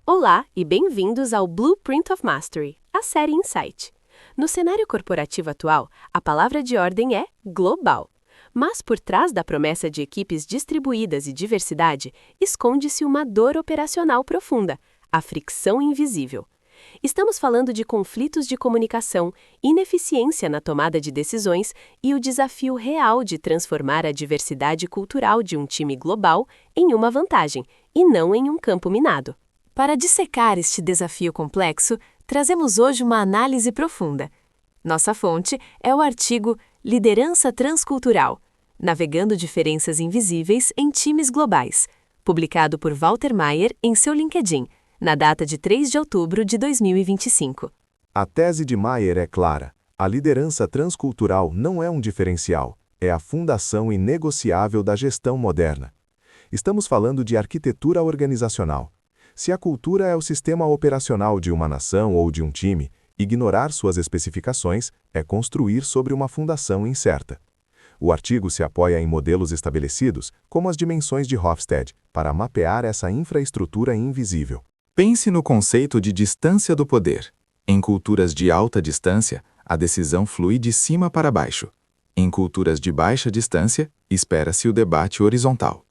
Olá e bem-vindos ao Blueprint of Mastery, a série Insight. No cenário corporativo atual, a palavra de ordem é global. Mas por trás da promessa de equipes distribuídas e diversidade, esconde-se uma dor operacional profunda, a fricção invisível. Estamos falando de conflitos de comunicação, ineficiência na tomada de decisões e o desafio real de transformar a diversidade cultural de um time global em uma vantagem, e não em um campo minado. Para dissecar este desafio complexo, trazemos hoje uma análise profunda. Nossa fonte é o artigo Liderança Transcultural, Navegando Diferenças Invisíveis em Times Globais, publicado por Walter Maier em seu LinkedIn, na data de 3 de outubro de 2025. A tese de Maier é clara. A liderança transcultural não é um diferencial, é a fundação inegociável da gestão moderna. Estamos falando de arquitetura organizacional. Se a cultura é o sistema operacional de uma nação ou de um time, ignorar suas especificações é construir sobre uma fundação incerta. O artigo se apoia em modelos estabelecidos, como as dimensões de Hofstede, para mapear essa infraestrutura invisível. Pense no conceito de distância do poder. Em culturas de alta distância, a decisão flui de cima para baixo. Em culturas de baixa distância, espera-se o debate horizontal.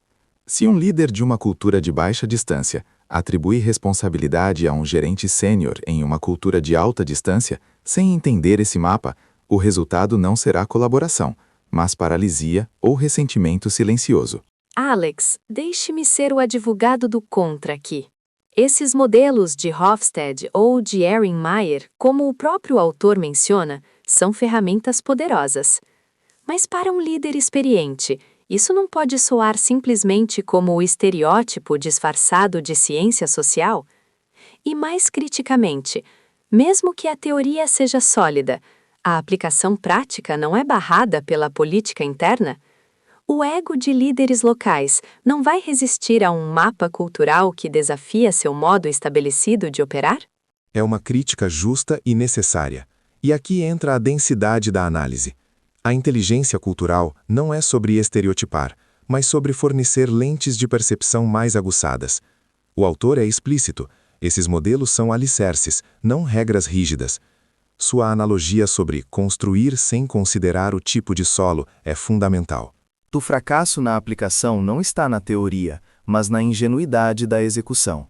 Se um líder de uma cultura de baixa distância atribui responsabilidade a um gerente sênior em uma cultura de alta distância, sem entender esse mapa, o resultado não será colaboração, mas paralisia ou ressentimento silencioso. Alex, deixe-me ser o advogado do contra aqui. Esses modelos de Hofstede ou de Erin Meyer, como o próprio autor menciona, são ferramentas poderosas. Mas para um líder experiente, isso não pode soar simplesmente como o estereótipo disfarçado de ciência social? E mais criticamente, mesmo que a teoria seja sólida, a aplicação prática não é barrada pela política interna? O ego de líderes locais não vai resistir a um mapa cultural que desafia seu modo estabelecido de operar? É uma crítica justa e necessária. E aqui entra a densidade da análise. A inteligência cultural não é sobre estereotipar, mas sobre fornecer lentes de percepção mais aguçadas. O autor é explícito. Esses modelos são alicerces, não regras rígidas. Sua analogia sobre construir sem considerar o tipo de solo é fundamental. O fracasso na aplicação não está na teoria, mas na ingenuidade da execução.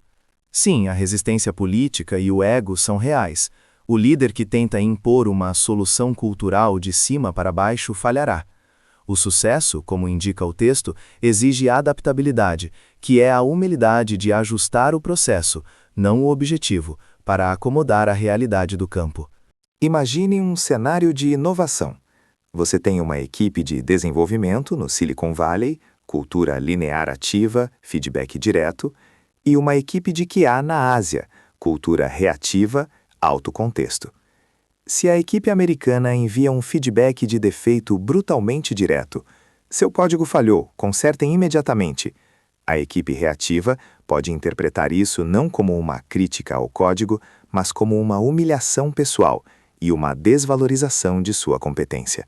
Sim, a resistência política e o ego são reais. O líder que tenta impor uma solução cultural de cima para baixo falhará. O sucesso, como indica o texto, exige adaptabilidade, que é a humildade de ajustar o processo, não o objetivo, para acomodar a realidade do campo. Imagine um cenário de inovação. Você tem uma equipe de desenvolvimento no Silicon Valley, cultura linear ativa, feedback direto, e uma equipe de QA na Ásia, cultura reativa, alto contexto. Se a equipe americana envia um feedback de defeito brutalmente direto, seu código falhou, consertem imediatamente. A equipe reativa pode interpretar isso não como uma crítica ao código, mas como uma humilhação pessoal e uma desvalorização de sua competência.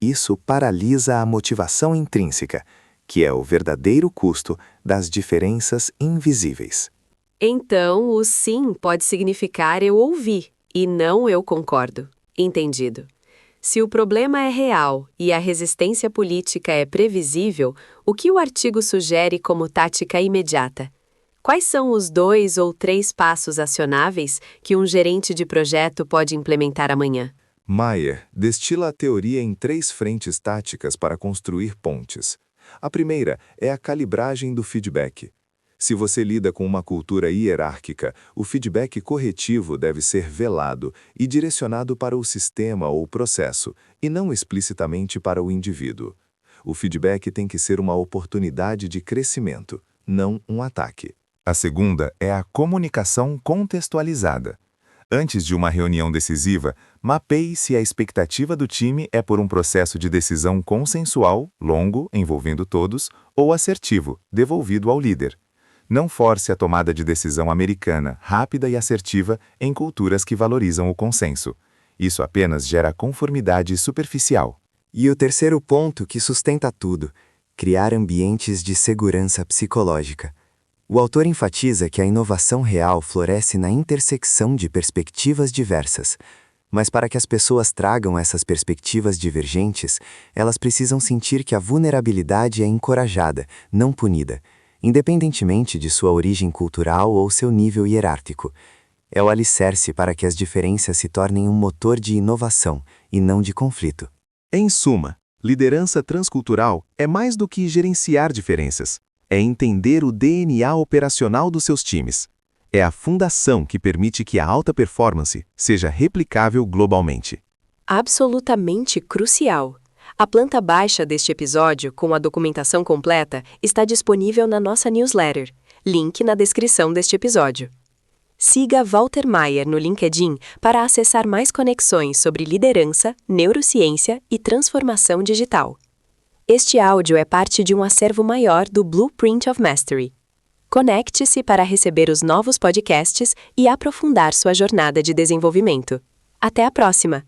Isso paralisa a motivação intrínseca, que é o verdadeiro custo das diferenças invisíveis. Então, o sim pode significar eu ouvi, e não eu concordo. Entendido. Se o problema é real e a resistência política é previsível, o que o artigo sugere como tática imediata? Quais são os 2 ou 3 passos acionáveis que um gerente de projeto pode implementar amanhã? Maier destila a teoria em 3 frentes táticas para construir pontes. A primeira é a calibragem do feedback. Se você lida com uma cultura hierárquica, o feedback corretivo deve ser velado e direcionado para o sistema ou processo, e não explicitamente para o indivíduo. O feedback tem que ser uma oportunidade de crescimento, não um ataque. A segunda é a comunicação contextualizada. Antes de uma reunião decisiva, mapeie se a expectativa do time é por um processo de decisão consensual, longo, envolvendo todos, ou assertivo, devolvido ao líder. Não force a tomada de decisão americana, rápida e assertiva, em culturas que valorizam o consenso. Isso apenas gera conformidade superficial. E o terceiro ponto que sustenta tudo: criar ambientes de segurança psicológica. O autor enfatiza que a inovação real floresce na intersecção de perspectivas diversas. Mas para que as pessoas tragam essas perspectivas divergentes, elas precisam sentir que a vulnerabilidade é encorajada, não punida, independentemente de sua origem cultural ou seu nível hierárquico. É o alicerce para que as diferenças se tornem um motor de inovação e não de conflito. Em suma, liderança transcultural é mais do que gerenciar diferenças. É entender o DNA operacional dos seus times. É a fundação que permite que a alta performance seja replicável globalmente. Absolutamente crucial. A planta baixa deste episódio, com a documentação completa, está disponível na nossa newsletter. Link na descrição deste episódio. Siga Walter Maier no LinkedIn para acessar mais conexões sobre liderança, neurociência e transformação digital. Este áudio é parte de um acervo maior do Blueprint of Mastery. Conecte-se para receber os novos podcasts e aprofundar sua jornada de desenvolvimento. Até a próxima!